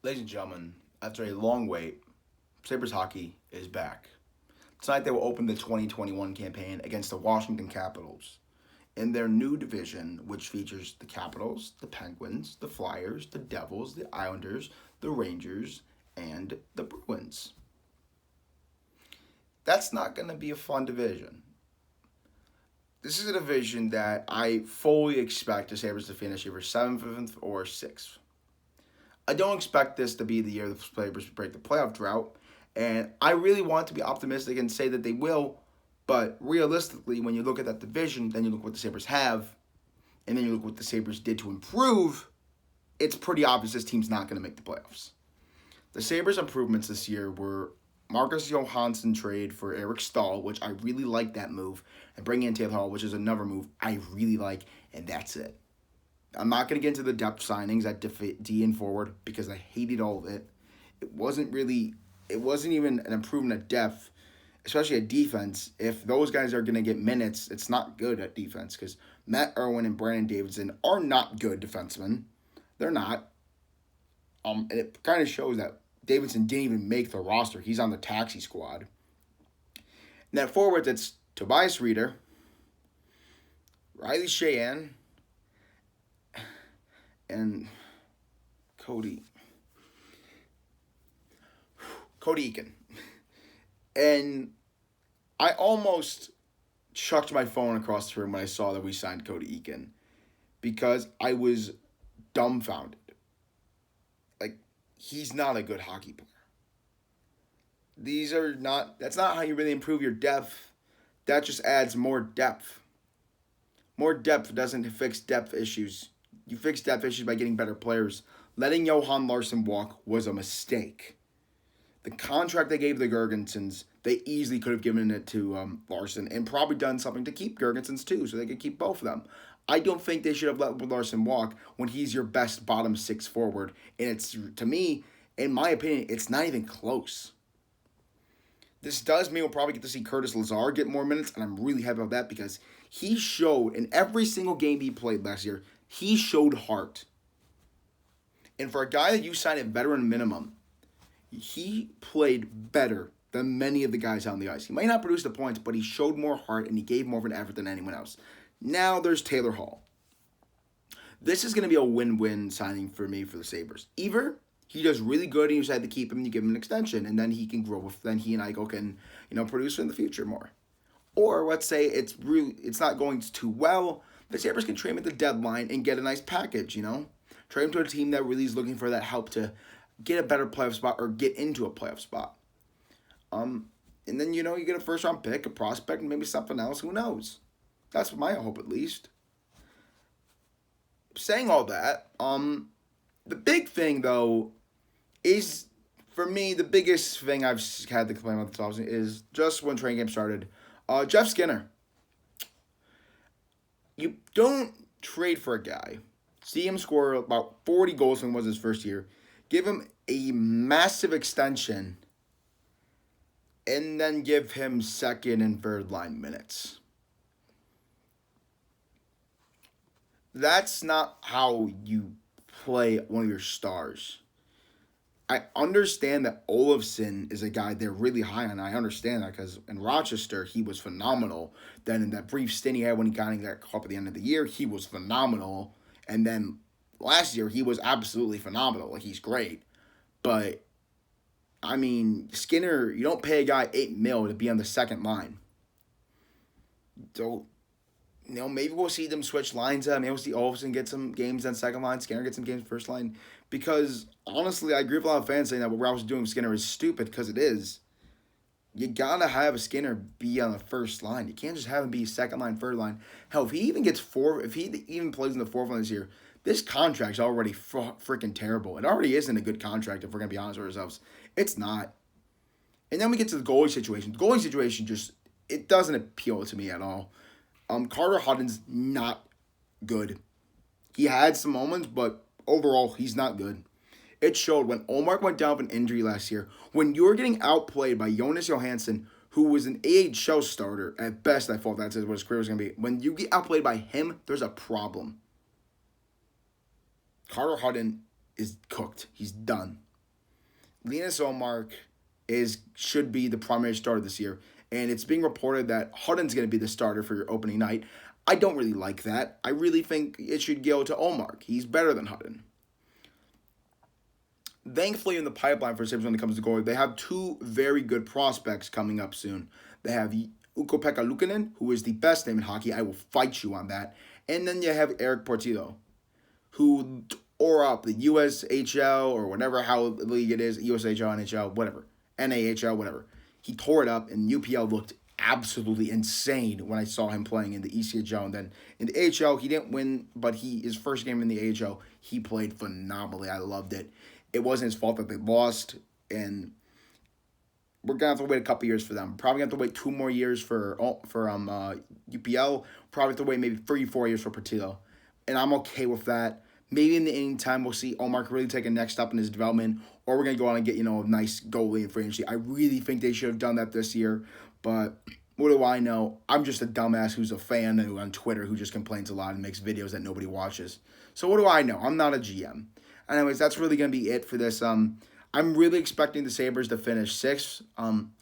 Ladies and gentlemen, after a long wait, Sabres hockey is back. Tonight they will open the 2021 campaign against the Washington Capitals in their new division, which features the Capitals, the Penguins, the Flyers, the Devils, the Islanders, the Rangers, and the Bruins. That's not going to be a fun division. This is a division that I fully expect the Sabres to finish either 7th or 6th. I don't expect this to be the year the Sabres break the playoff drought, and I really want to be optimistic and say that they will, but realistically, when you look at that division, then you look what the Sabres have, and then you look what the Sabres did to improve, it's pretty obvious this team's not going to make the playoffs. The Sabres' improvements this year were Marcus Johansson trade for Eric Stahl, which I really like that move, and bringing in Taylor Hall, which is another move I really like, and that's it. I'm not going to get into the depth signings at D and forward because I hated all of it. It wasn't even an improvement at depth, especially at defense. If those guys are going to get minutes, it's not good at defense because Matt Irwin and Brandon Davidson are not good defensemen. They're not. And it kind of shows that Davidson didn't even make the roster. He's on the taxi squad. And at forwards, it's Tobias Reeder, Riley Sheahan, and Cody Eakin. And I almost chucked my phone across the room when I saw that we signed Cody Eakin because I was dumbfounded. Like, he's not a good hockey player. That's not how you really improve your depth. That just adds more depth. More depth doesn't fix depth issues. You fix depth issues by getting better players. Letting Johan Larsson walk was a mistake. The contract they gave the Gergensons, they easily could have given it to Larsson and probably done something to keep Gergensons too, so they could keep both of them. I don't think they should have let Larsson walk when he's your best bottom six forward. And it's, to me, in my opinion, it's not even close. This does mean we'll probably get to see Curtis Lazar get more minutes, and I'm really happy about that because he showed in every single game he played last year, he showed heart. And for a guy that you signed at veteran minimum, he played better than many of the guys on the ice. He might not produce the points, but he showed more heart and he gave more of an effort than anyone else. Now there's Taylor Hall. This is going to be a win-win signing for me for the Sabres. Either he does really good and you decide to keep him and you give him an extension and then he can grow with, then he and Eichel can, produce in the future more. Or let's say it's not going too well. The Sabres can trade him at the deadline and get a nice package, Trade him to a team that really is looking for that help to get a better playoff spot or get into a playoff spot. And then, you get a first-round pick, a prospect, and maybe something else. Who knows? That's my hope, at least. Saying all that, the big thing, though, is, for me, the biggest thing I've had to complain about this offseason is just when training camp started, Jeff Skinner. You don't trade for a guy, see him score about 40 goals when it was his first year, give him a massive extension, and then give him second and third line minutes. That's not how you play one of your stars. I understand that Olofsson is a guy they're really high on. I understand that because in Rochester, he was phenomenal. Then in that brief stint he had when he got in that cup at the end of the year, he was phenomenal. And then last year, he was absolutely phenomenal. Like, he's great. But, Skinner, you don't pay a guy $8 million to be on the second line. So, maybe we'll see them switch lines up. Maybe we'll see Olofsson get some games on second line, Skinner get some games first line. Because, honestly, I agree with a lot of fans saying that what Rouse is doing with Skinner is stupid, because it is. You gotta have a Skinner be on the first line. You can't just have him be second line, third line. Hell, if he even plays in the fourth line this year, this contract's already freaking terrible. It already isn't a good contract, if we're gonna be honest with ourselves. It's not. And then we get to the goalie situation. The goalie situation it doesn't appeal to me at all. Carter Hutton's not good. He had some moments, but overall, he's not good. It showed when Omar went down with an injury last year, when you were getting outplayed by Jonas Johansson, who was an AHL starter, at best I thought that's what his career was going to be. When you get outplayed by him, there's a problem. Carter Hutton is cooked. He's done. Linus Olmark should be the primary starter this year, and it's being reported that Hutton's going to be the starter for your opening night. I don't really like that. I really think it should go to Olmark. He's better than Hutton. Thankfully, in the pipeline for Sabres when it comes to goalie, they have two very good prospects coming up soon. They have Ukko-Pekka Luukkonen, who is the best name in hockey. I will fight you on that. And then you have Eric Portillo, who tore up the USHL or whatever how league it is, USHL, NHL, whatever, NAHL, whatever. He tore it up, and UPL looked absolutely insane when I saw him playing in the ECHL. And then in the AHL, he didn't win, but his first game in the AHL, he played phenomenally. I loved it. It wasn't his fault that they lost, and we're gonna have to wait a couple years for them. Probably gonna have to wait 2 more years for UPL. Probably have to wait maybe 3-4 years for Portillo, and I'm okay with that. Maybe in the meantime, we'll see Olmark really take a next step in his development, or we're gonna go on and get a nice goalie in free agency. I really think they should have done that this year, but what do I know? I'm just a dumbass who's a fan on Twitter who just complains a lot and makes videos that nobody watches. So what do I know? I'm not a GM. Anyways, that's really going to be it for this. I'm really expecting the Sabres to finish 6th.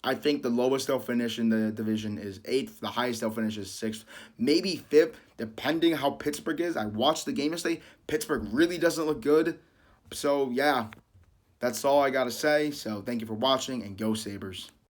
I think the lowest they'll finish in the division is 8th. The highest they'll finish is 6th. Maybe 5th, depending how Pittsburgh is. I watched the game yesterday. Pittsburgh really doesn't look good. So, yeah, that's all I got to say. So, thank you for watching, and go Sabres.